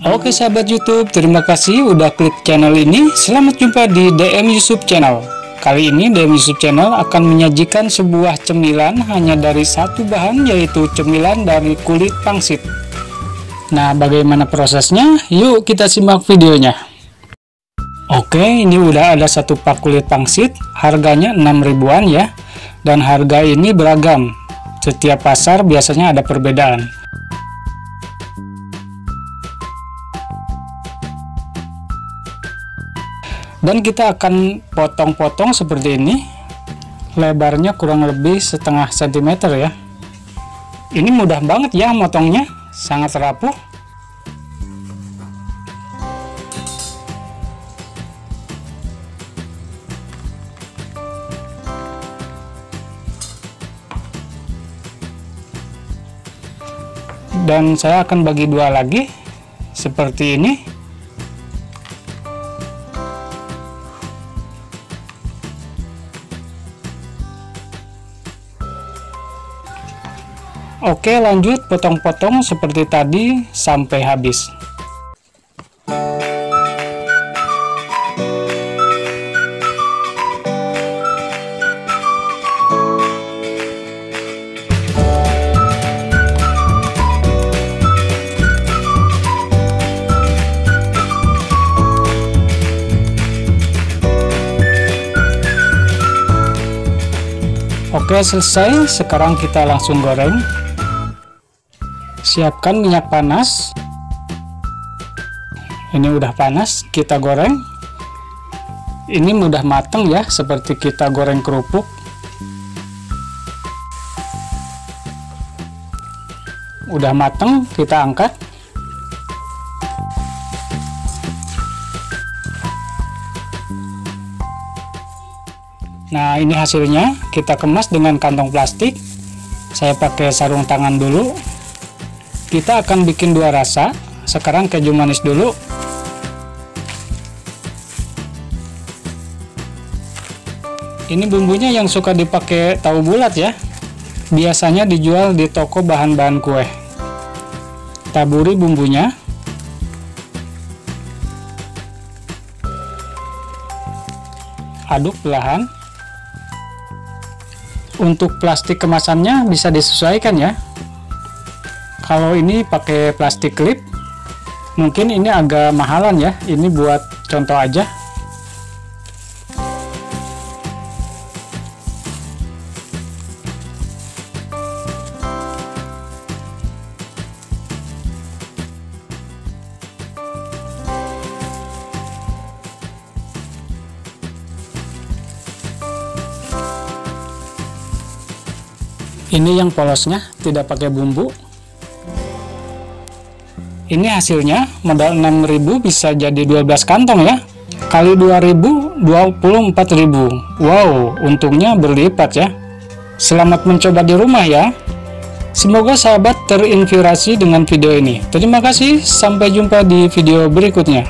Oke sahabat YouTube, terima kasih udah klik channel ini. Selamat jumpa di DM Yusuf Channel. Kali ini DM Yusuf Channel akan menyajikan sebuah cemilan hanya dari satu bahan, yaitu cemilan dari kulit pangsit. Nah, bagaimana prosesnya? Yuk kita simak videonya. Oke, ini udah ada satu pak kulit pangsit, harganya 6 ribuan ya. Dan harga ini beragam. Setiap pasar biasanya ada perbedaan. Dan kita akan potong-potong seperti ini. Lebarnya kurang lebih setengah sentimeter ya. Ini mudah banget ya motongnya, sangat rapuh. Dan saya akan bagi dua lagi seperti ini. Oke, lanjut potong-potong seperti tadi sampai habis. Oke, selesai. Sekarang kita langsung goreng. Siapkan minyak panas. Ini udah panas, kita goreng. Ini mudah matang ya, seperti kita goreng kerupuk. Udah matang, kita angkat. Nah, ini hasilnya. Kita kemas dengan kantong plastik. Saya pakai sarung tangan dulu. Kita akan bikin dua rasa. Sekarang keju manis dulu. Ini bumbunya yang suka dipakai tahu bulat ya. Biasanya dijual di toko bahan-bahan kue. Taburi bumbunya. Aduk perlahan. Untuk plastik kemasannya bisa disesuaikan ya. Kalau ini pakai plastik klip, mungkin ini agak mahalan ya. Ini buat contoh aja. Ini yang polosnya, tidak pakai bumbu. Ini hasilnya, modal 6.000 bisa jadi 12 kantong ya. Kali 2.000, 24.000. Wow, untungnya berlipat ya. Selamat mencoba di rumah ya. Semoga sahabat terinspirasi dengan video ini. Terima kasih, sampai jumpa di video berikutnya.